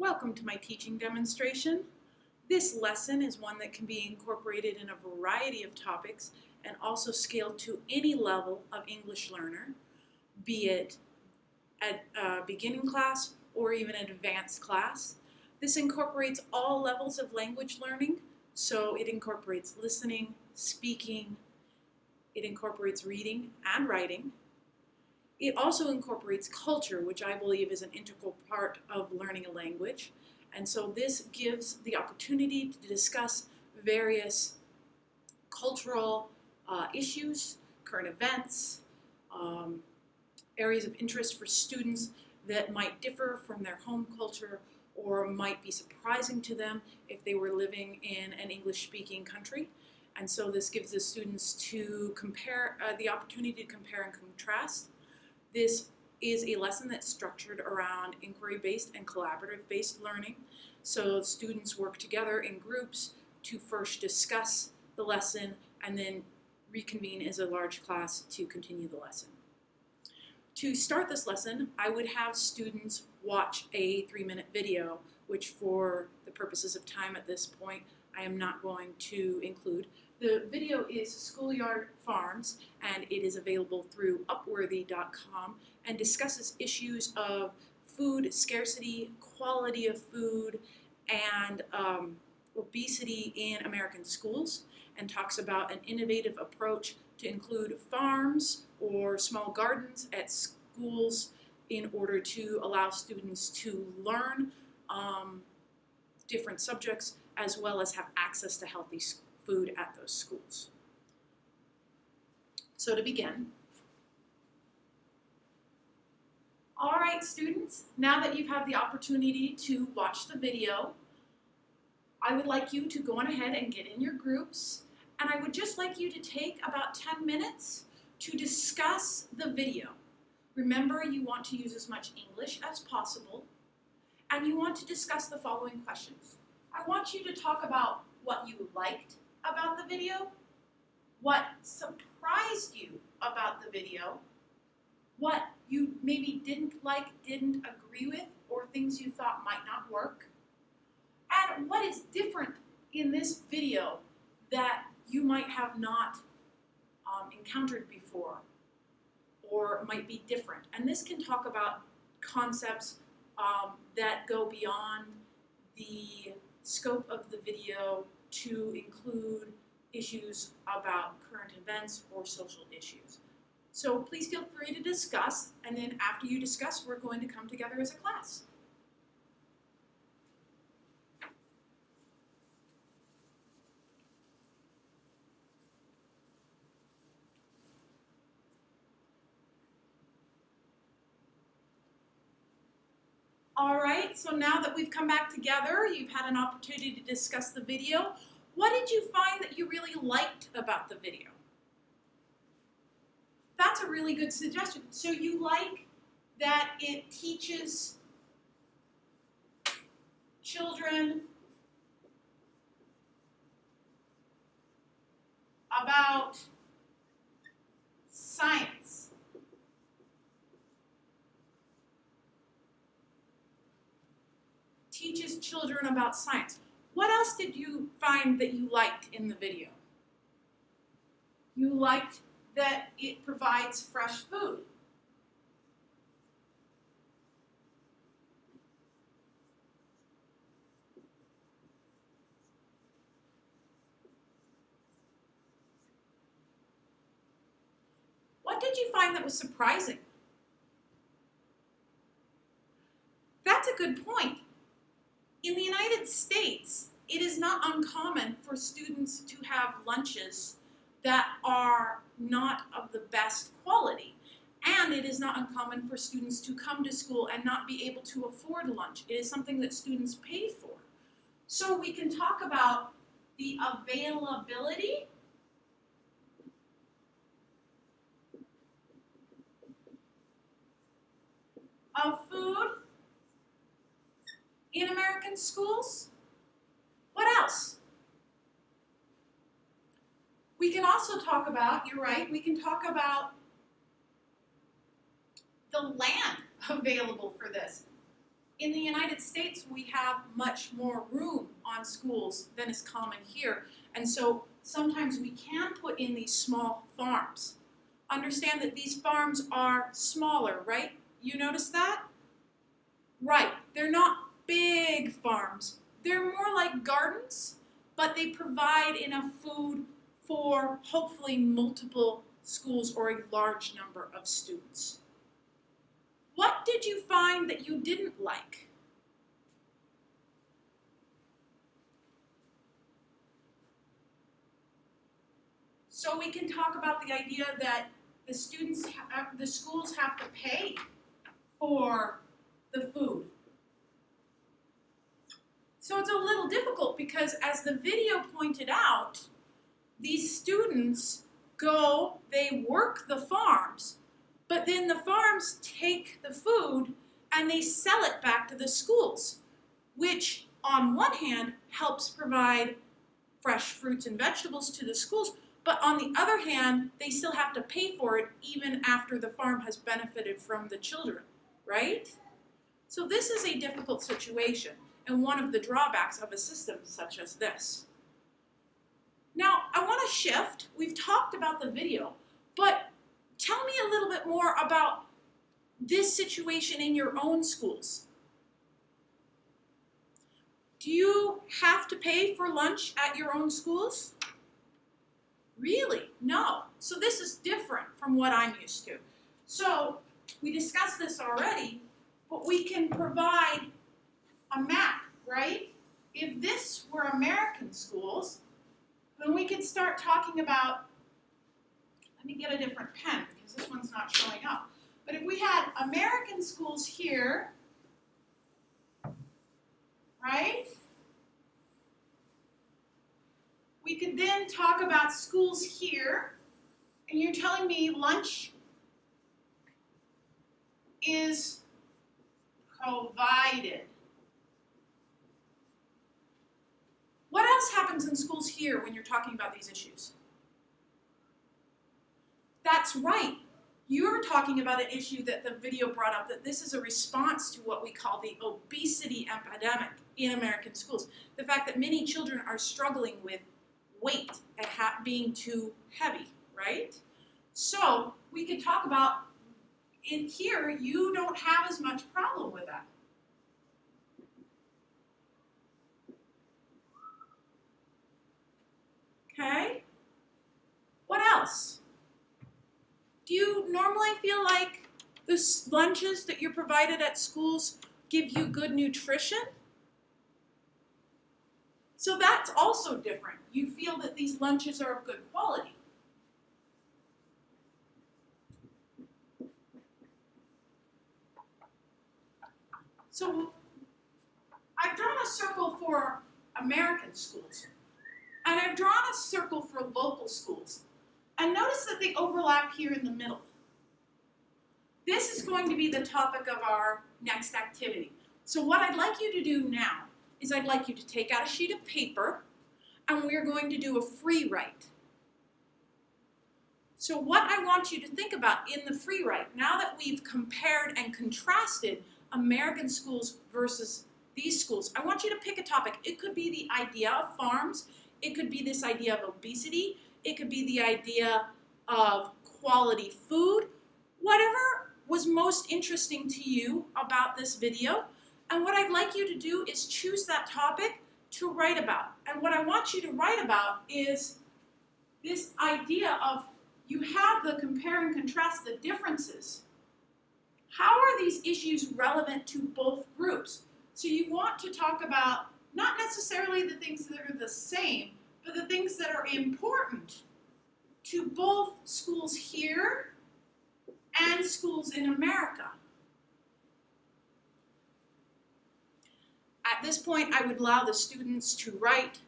Welcome to my teaching demonstration. This lesson is one that can be incorporated in a variety of topics and also scaled to any level of English learner, be it at a beginning class or even an advanced class. This incorporates all levels of language learning, so it incorporates listening, speaking, it incorporates reading and writing. It also incorporates culture, which I believe is an integral part of learning a language. And so this gives the opportunity to discuss various cultural issues, current events, areas of interest for students that might differ from their home culture or might be surprising to them if they were living in an English-speaking country. And so this gives the students to compare, the opportunity to compare and contrast. This is a lesson that's structured around inquiry-based and collaborative-based learning. So students work together in groups to first discuss the lesson and then reconvene as a large class to continue the lesson. To start this lesson, I would have students watch a 3-minute video, which for the purposes of time at this point, I am not going to include. The video is Schoolyard Farms, and it is available through Upworthy.com and discusses issues of food scarcity, quality of food, and obesity in American schools, and talks about an innovative approach to include farms or small gardens at schools in order to allow students to learn different subjects as well as have access to healthy food at those schools. So to begin, all right students, now that you've had the opportunity to watch the video, I would like you to go on ahead and get in your groups, and I would just like you to take about 10 minutes to discuss the video. Remember, you want to use as much English as possible, and you want to discuss the following questions. I want you to talk about what you liked about the video, what surprised you about the video, what you maybe didn't like, didn't agree with, or things you thought might not work, and what is different in this video that you might have not encountered before or might be different. And this can talk about concepts that go beyond the scope of the video to include issues about current events or social issues. So please feel free to discuss, and then after you discuss, we're going to come together as a class. All right, so now that we've come back together, you've had an opportunity to discuss the video. What did you find that you really liked about the video? That's a really good suggestion. So you like that it teaches children about science. Teaches children about science. What else did you find that you liked in the video? You liked that it provides fresh food. What did you find that was surprising? That's a good point. In the United States, it is not uncommon for students to have lunches that are not of the best quality. And it is not uncommon for students to come to school and not be able to afford lunch. It is something that students pay for. So we can talk about the availability of food in American schools. What else? We can also talk about, you're right, we can talk about the land available for this. In the United States, we have much more room on schools than is common here. And so sometimes we can put in these small farms. Understand that these farms are smaller, right? You notice that? Right. They're not big farms. They're more like gardens, but they provide enough food for hopefully multiple schools or a large number of students. What did you find that you didn't like? So we can talk about the idea that the schools have to pay for the food. So it's a little difficult because, as the video pointed out, these students go, they work the farms, but then the farms take the food and they sell it back to the schools, which on one hand helps provide fresh fruits and vegetables to the schools, but on the other hand, they still have to pay for it even after the farm has benefited from the children, right? So this is a difficult situation and one of the drawbacks of a system such as this. Now, I want to shift. We've talked about the video, but tell me a little bit more about this situation in your own schools. Do you have to pay for lunch at your own schools? Really? No. So this is different from what I'm used to. So we discussed this already, but we can provide a map, right? If this were American schools, then we could start talking about, let me get a different pen because this one's not showing up. But if we had American schools here, right? We could then talk about schools here, and you're telling me lunch is provided. What else happens in schools here when you're talking about these issues? That's right. You're talking about an issue that the video brought up, that this is a response to what we call the obesity epidemic in American schools. The fact that many children are struggling with weight and being too heavy, right? So we could talk about, in here, you don't have as much problem with that. Okay? What else? Do you normally feel like the lunches that you're provided at schools give you good nutrition? So that's also different. You feel that these lunches are of good quality. So I've drawn a circle for American schools, and I've drawn a circle for local schools. And notice that they overlap here in the middle. This is going to be the topic of our next activity. So what I'd like you to do now is I'd like you to take out a sheet of paper, and we're going to do a free write. So what I want you to think about in the free write, now that we've compared and contrasted American schools versus these schools, I want you to pick a topic. It could be the idea of farms. It could be this idea of obesity. It could be the idea of quality food. Whatever was most interesting to you about this video. And what I'd like you to do is choose that topic to write about. And what I want you to write about is this idea of, you have the compare and contrast the differences. How are these issues relevant to both groups? So you want to talk about not necessarily the things that are the same, but the things that are important to both schools here and schools in America. At this point, I would allow the students to write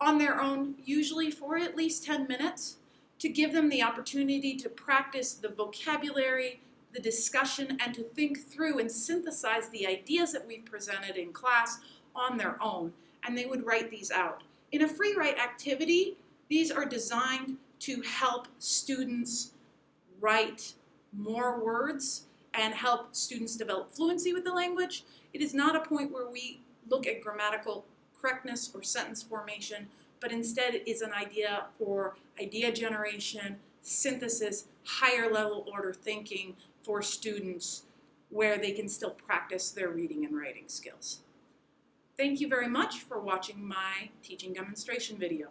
on their own, usually for at least 10 minutes, to give them the opportunity to practice the vocabulary, the discussion, and to think through and synthesize the ideas that we've presented in class on their own, and they would write these out. In a free write activity, these are designed to help students write more words and help students develop fluency with the language. It is not a point where we look at grammatical correctness or sentence formation, but instead is an idea for idea generation, synthesis, higher level order thinking for students where they can still practice their reading and writing skills. Thank you very much for watching my teaching demonstration video.